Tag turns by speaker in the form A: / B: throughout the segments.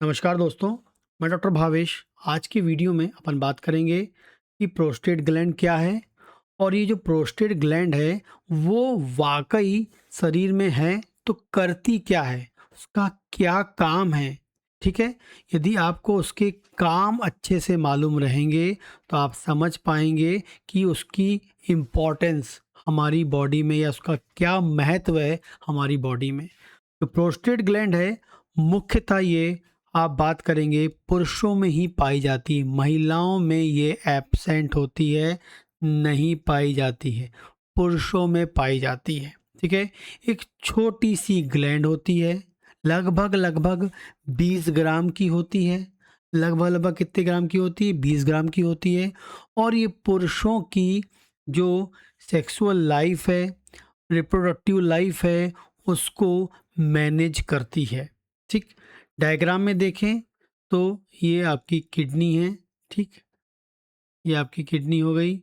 A: नमस्कार दोस्तों, मैं डॉक्टर भावेश। आज की वीडियो में अपन बात करेंगे कि प्रोस्टेट ग्लैंड क्या है और ये जो प्रोस्टेट ग्लैंड है वो वाकई शरीर में है तो करती क्या है, उसका क्या काम है। ठीक है, यदि आपको उसके काम अच्छे से मालूम रहेंगे तो आप समझ पाएंगे कि उसकी इम्पोर्टेंस हमारी बॉडी में या उसका क्या महत्व है हमारी बॉडी में। तो प्रोस्टेट ग्लैंड है, मुख्यतः ये आप बात करेंगे पुरुषों में ही पाई जाती है, महिलाओं में ये एब्सेंट होती है, नहीं पाई जाती है, पुरुषों में पाई जाती है। ठीक है, एक छोटी सी ग्लैंड होती है, लगभग लगभग 20 ग्राम की होती है। लगभग लगभग कितने ग्राम की होती है? 20 ग्राम की होती है। और ये पुरुषों की जो सेक्सुअल लाइफ है, रिप्रोडक्टिव लाइफ है, उसको मैनेज करती है। ठीक, डायग्राम में देखें तो ये आपकी किडनी है। ठीक, ये आपकी किडनी हो गई,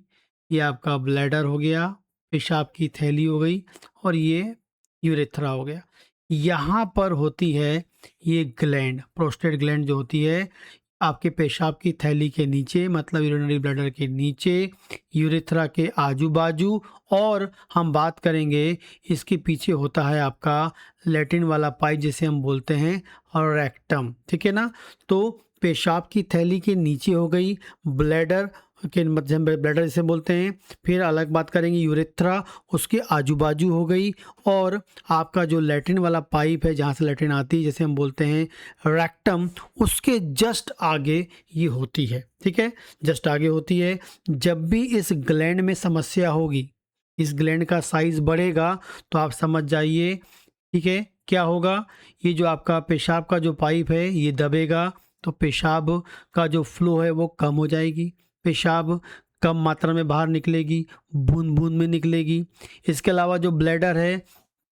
A: ये आपका ब्लैडर हो गया, पेशाब की थैली हो गई और ये यूरेथ्रा हो गया। यहाँ पर होती है ये ग्लैंड, प्रोस्टेट ग्लैंड जो होती है आपके पेशाब की थैली के नीचे, मतलब यूरिनरी ब्लैडर के नीचे, यूरेथ्रा के आजू बाजू। और हम बात करेंगे इसके पीछे होता है आपका लैटिन वाला पाइप जिसे हम बोलते हैं और रेक्टम। ठीक है ना, तो पेशाब की थैली के नीचे हो गई ब्लैडर के, मतलब ब्लैडर जिसे बोलते हैं। फिर अलग बात करेंगे यूरेथ्रा, उसके आजू बाजू हो गई। और आपका जो लैट्रिन वाला पाइप है जहाँ से लैट्रिन आती है, जैसे हम बोलते हैं रेक्टम, उसके जस्ट आगे ये होती है। ठीक है, जस्ट आगे होती है। जब भी इस ग्लैंड में समस्या होगी, इस ग्लैंड का साइज बढ़ेगा, तो आप समझ जाइए। ठीक है, क्या होगा? ये जो आपका पेशाब का जो पाइप है ये दबेगा, तो पेशाब का जो फ्लो है वो कम हो जाएगी, पेशाब कम मात्रा में बाहर निकलेगी, बूंद बूंद में निकलेगी। इसके अलावा जो ब्लैडर है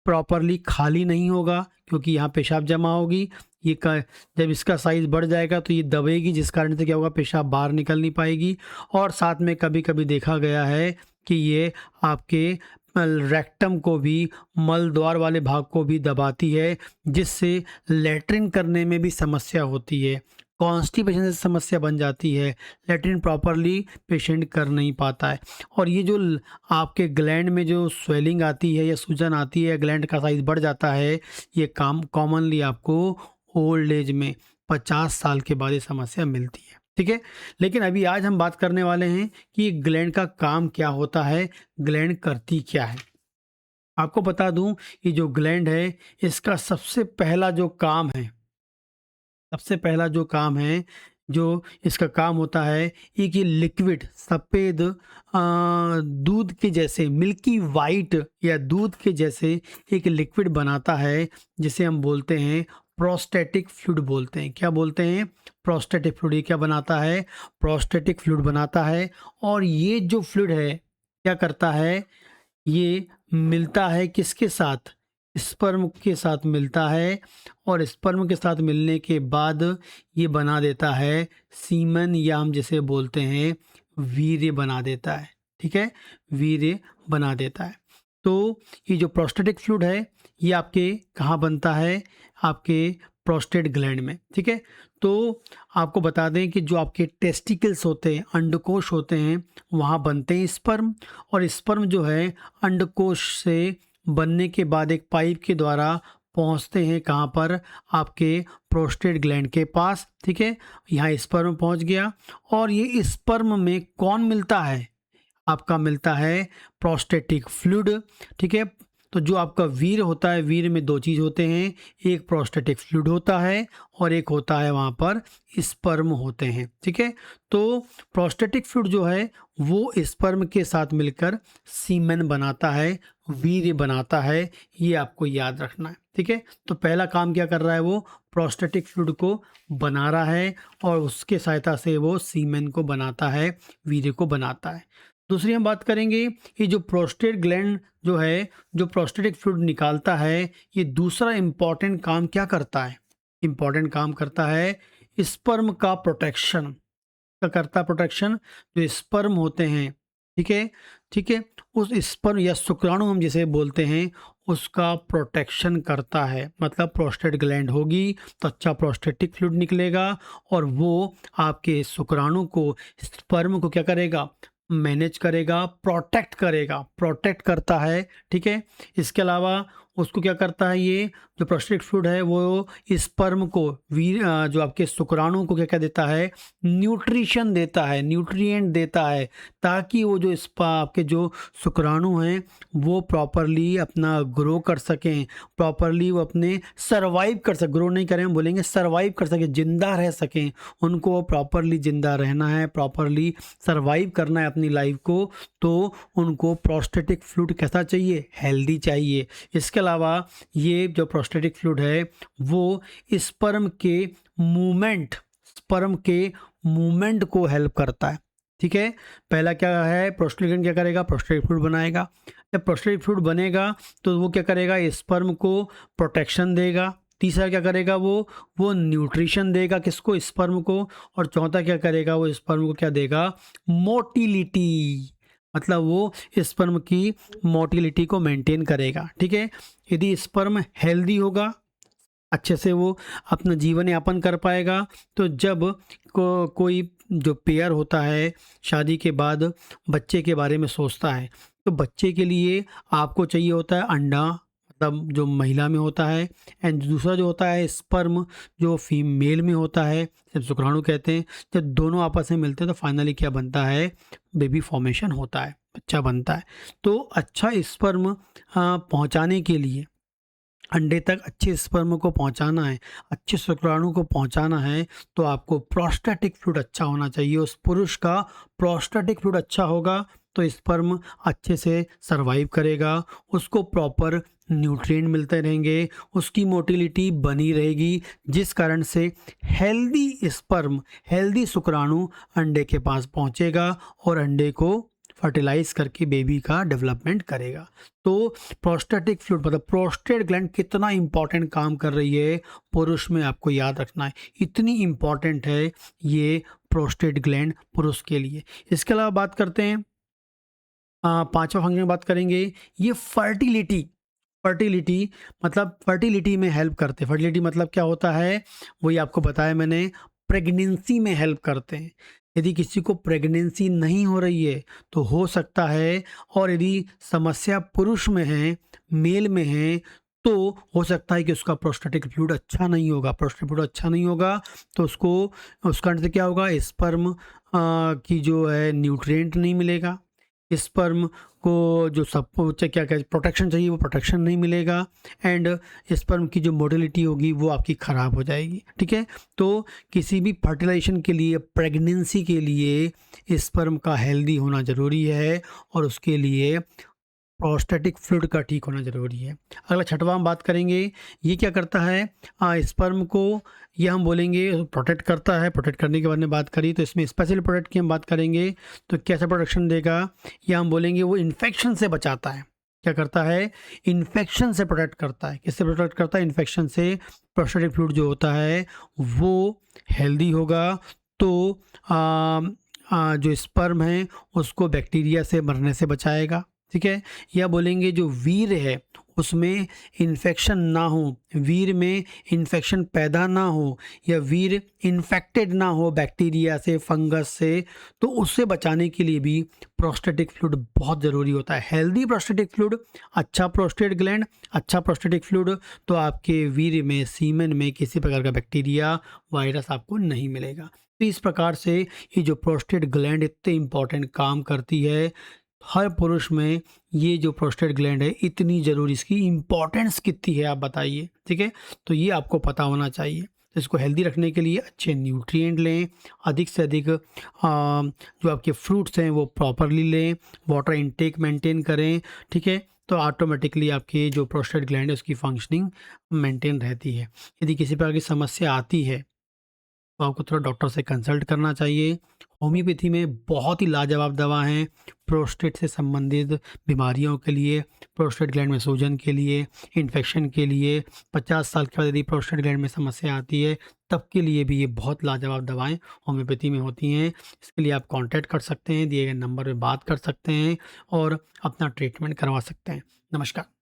A: प्रॉपरली खाली नहीं होगा, क्योंकि यहाँ पेशाब जमा होगी। ये जब इसका साइज़ बढ़ जाएगा तो ये दबेगी, जिस कारण से क्या होगा, पेशाब बाहर निकल नहीं पाएगी। और साथ में कभी कभी देखा गया है कि ये आपके रेक्टम को भी, मल द्वार वाले भाग को भी दबाती है, जिससे लैट्रिन करने में भी समस्या होती है, कॉन्स्टिपेशन से समस्या बन जाती है, लैट्रिन प्रॉपरली पेशेंट कर नहीं पाता है। और ये जो आपके ग्लैंड में जो स्वेलिंग आती है या सूजन आती है, ग्लैंड का साइज बढ़ जाता है, ये काम कॉमनली आपको ओल्ड एज में 50 साल के बाद ये समस्या मिलती है। ठीक है, लेकिन अभी आज हम बात करने वाले हैं कि ग्लैंड का काम क्या होता है, ग्लैंड करती क्या है। आपको बता दूं, ये जो ग्लैंड है इसका सबसे पहला जो काम है, सबसे पहला जो काम है, जो इसका काम होता है, एक ये लिक्विड सफ़ेद दूध के जैसे, मिल्की वाइट या दूध के जैसे एक लिक्विड बनाता है, जिसे हम बोलते हैं प्रोस्टेटिक फ्लूइड बोलते हैं। क्या बोलते हैं? Prostatic fluid. ये क्या बनाता है? प्रोस्टेटिक फ्लूइड बनाता है। और ये जो फ्लूइड है क्या करता है, ये मिलता है किसके साथ? स्पर्म के साथ मिलता है। और स्पर्म के साथ मिलने के बाद ये बना देता है सीमन, या हम जिसे बोलते हैं वीर्य बना देता है। ठीक है, वीर्य बना देता है। तो ये जो प्रोस्टेटिक फ्लूइड है ये आपके कहाँ बनता है? आपके प्रोस्टेट ग्लैंड में। ठीक है, तो आपको बता दें कि जो आपके टेस्टिकल्स होते हैं, अंडकोश होते हैं, वहाँ बनते हैं स्पर्म। और स्पर्म जो है अंडकोश से बनने के बाद एक पाइप के द्वारा पहुंचते हैं कहाँ पर? आपके प्रोस्टेट ग्लैंड के पास। ठीक है, यहाँ स्पर्म पहुंच गया। और ये स्पर्म में कौन मिलता है? आपका मिलता है प्रोस्टेटिक फ्लूइड। ठीक है, तो जो आपका वीर होता है, वीर में दो चीज़ होते हैं, एक प्रोस्टेटिक फ्लूइड होता है और एक होता है वहाँ पर स्पर्म होते हैं। ठीक है, तो प्रोस्टेटिक फ्लूइड जो है वो स्पर्म के साथ मिलकर सीमेन बनाता है, वीर्य बनाता है। ये आपको याद रखना है। ठीक है, तो पहला काम क्या कर रहा है? वो प्रोस्टेटिक फ्लूइड को बना रहा है और उसके सहायता से वो सीमेन को बनाता है, वीर्य को बनाता है। दूसरी हम बात करेंगे, ये जो प्रोस्टेट ग्लैंड जो है, जो प्रोस्टेटिक फ्लूइड निकालता है, ये दूसरा इम्पॉर्टेंट काम क्या करता है? इम्पॉर्टेंट काम करता है स्पर्म का प्रोटेक्शन। क्या करता है? प्रोटेक्शन। जो स्पर्म होते हैं, ठीक है, ठीक है, उस स्पर्म या शुक्राणु हम जिसे बोलते हैं उसका प्रोटेक्शन करता है। मतलब प्रोस्टेट ग्लैंड होगी तो अच्छा प्रोस्टेटिक फ्लूइड निकलेगा और वो आपके शुक्राणु को, स्पर्म को क्या करेगा, मैनेज करेगा, प्रोटेक्ट करता है। ठीक है, इसके अलावा उसको क्या करता है, ये जो प्रोस्टेट फ्लूइड है वो स्पर्म को, जो आपके शुक्राणु को क्या क्या देता है, न्यूट्रिशन देता है, न्यूट्रिएंट देता है, ताकि वो जो आपके जो शुक्राणु हैं वो प्रॉपरली अपना ग्रो कर सकें, प्रॉपरली वो अपने सर्वाइव कर सकें, ग्रो नहीं करें, हम बोलेंगे सर्वाइव कर सकें, जिंदा रह सकें। उनको प्रॉपरली जिंदा रहना है, प्रॉपरली सर्वाइव करना है अपनी लाइफ को, तो उनको प्रोस्टेटिक फ्लूइड कैसा चाहिए, हेल्दी चाहिए। इसके अलावा ये जो प्रोस्टेटिक फ्लूइड है वो स्पर्म के मूवमेंट को हेल्प करता है। ठीक है, पहला क्या है, प्रोस्टेट ग्लैंड क्या करेगा, प्रोस्टेटिक फ्लूइड बनाएगा। जब प्रोस्टेटिक फ्लूइड बनेगा तो वो क्या करेगा, स्पर्म को प्रोटेक्शन देगा। तीसरा क्या करेगा, वो न्यूट्रिशन देगा, किसको, स्पर्म को। और चौथा क्या करेगा, वो स्पर्म को क्या देगा, मोटिलिटी, मतलब वो स्पर्म की मोटिलिटी को मेंटेन करेगा। ठीक है, यदि स्पर्म हेल्दी होगा, अच्छे से वो अपना जीवन यापन कर पाएगा, तो जब कोई जो पेयर होता है शादी के बाद बच्चे के बारे में सोचता है, तो बच्चे के लिए आपको चाहिए होता है अंडा, मतलब जो महिला में होता है, एंड दूसरा जो होता है स्पर्म, जो फीमेल में होता है, जब शुक्राणु कहते हैं। जब दोनों आपस में मिलते हैं तो फाइनली क्या बनता है, बेबी फॉर्मेशन होता है, बच्चा बनता है। तो अच्छा स्पर्म पहुंचाने के लिए, अंडे तक अच्छे स्पर्म को पहुंचाना है, अच्छे शुक्राणु को पहुंचाना है, तो आपको प्रोस्टेटिक फ्लूइड अच्छा होना चाहिए। उस पुरुष का प्रोस्टेटिक फ्लूइड अच्छा होगा तो स्पर्म अच्छे से सरवाइव करेगा, उसको प्रॉपर न्यूट्रिएंट मिलते रहेंगे, उसकी मोटिलिटी बनी रहेगी, जिस कारण से हेल्दी स्पर्म, हेल्दी शुक्राणु अंडे के पास पहुंचेगा और अंडे को फर्टिलाइज करके बेबी का डेवलपमेंट करेगा। तो प्रोस्टेटिक फ्लूइड मतलब प्रोस्टेट ग्लैंड कितना इंपॉर्टेंट काम कर रही है पुरुष में, आपको याद रखना है, इतनी इंपॉर्टेंट है ये प्रोस्टेट ग्लैंड पुरुष के लिए। इसके अलावा बात करते हैं, पांचवा फंक्शन बात करेंगे, ये फर्टिलिटी मतलब फर्टिलिटी में हेल्प करते हैं। फर्टिलिटी मतलब क्या होता है, वही आपको बताया मैंने, प्रेगनेंसी में हेल्प करते हैं। यदि किसी को प्रेगनेंसी नहीं हो रही है तो हो सकता है, और यदि समस्या पुरुष में है, मेल में है, तो हो सकता है कि उसका प्रोस्टेटिक फ्लूइड अच्छा नहीं होगा। प्रोस्टेटिक फ्लूइड अच्छा नहीं होगा तो उसका अंत से क्या होगा, स्पर्म की जो है न्यूट्रिएंट नहीं मिलेगा, स्पर्म को जो सब क्या क्या प्रोटेक्शन चाहिए वो प्रोटेक्शन नहीं मिलेगा, एंड स्पर्म की जो मोटिलिटी होगी वो आपकी ख़राब हो जाएगी। ठीक है, तो किसी भी फर्टिलाइजेशन के लिए, प्रेगनेंसी के लिए स्पर्म का हेल्दी होना ज़रूरी है, और उसके लिए प्रोस्टेटिक फ्लूइड का ठीक होना ज़रूरी है। अगला छठवां हम बात करेंगे, ये क्या करता है, स्पर्म को, ये हम बोलेंगे प्रोटेक्ट करता है। प्रोटेक्ट करने के बारे में बात करी तो इसमें स्पेशल प्रोटेक्ट की हम बात करेंगे, तो कैसा प्रोटेक्शन देगा, या हम बोलेंगे वो इन्फेक्शन से बचाता है। क्या करता है, इन्फेक्शन से प्रोटेक्ट करता है। किससे प्रोटेक्ट करता है, इन्फेक्शन से। प्रोस्टेटिक फ्लूइड जो होता है वो हेल्दी होगा तो जो स्पर्म है उसको बैक्टीरिया से मरने से बचाएगा। ठीक है, या बोलेंगे जो वीर्य है उसमें इन्फेक्शन ना हो, वीर्य में इन्फेक्शन पैदा ना हो, या वीर्य इन्फेक्टेड ना हो बैक्टीरिया से, फंगस से, तो उससे बचाने के लिए भी प्रोस्टेटिक फ्लूइड बहुत ज़रूरी होता है। हेल्दी प्रोस्टेटिक फ्लूइड, अच्छा प्रोस्टेट ग्लैंड, अच्छा प्रोस्टेटिक फ्लूइड, तो आपके वीर्य में, सीमेन में किसी प्रकार का बैक्टीरिया, वायरस आपको नहीं मिलेगा। तो इस प्रकार से ये जो प्रोस्टेट ग्लैंड इतने इंपॉर्टेंट काम करती है हर पुरुष में, ये जो प्रोस्टेट ग्लैंड है इतनी ज़रूरी, इसकी इम्पॉर्टेंस कितनी है आप बताइए। ठीक है, तो ये आपको पता होना चाहिए। तो इसको हेल्दी रखने के लिए अच्छे न्यूट्रिएंट लें, अधिक से अधिक जो आपके फ्रूट्स हैं वो प्रॉपरली लें, वाटर इनटेक मेंटेन करें। ठीक है, तो ऑटोमेटिकली आपकी जो प्रोस्टेट ग्लैंड है उसकी फंक्शनिंग मेंटेन रहती है। यदि किसी प्रकार की समस्या आती है तो आपको थोड़ा डॉक्टर से कंसल्ट करना चाहिए। होम्योपैथी में बहुत ही लाजवाब दवा हैं प्रोस्टेट से संबंधित बीमारियों के लिए, प्रोस्टेट ग्लैंड में सूजन के लिए, इन्फेक्शन के लिए, 50 साल के बाद यदि प्रोस्टेट ग्लैंड में समस्या आती है तब के लिए भी ये बहुत लाजवाब दवाएं होम्योपैथी में होती हैं। इसके लिए आप कांटेक्ट कर सकते हैं, दिए गए नंबर पे बात कर सकते हैं और अपना ट्रीटमेंट करवा सकते हैं। नमस्कार।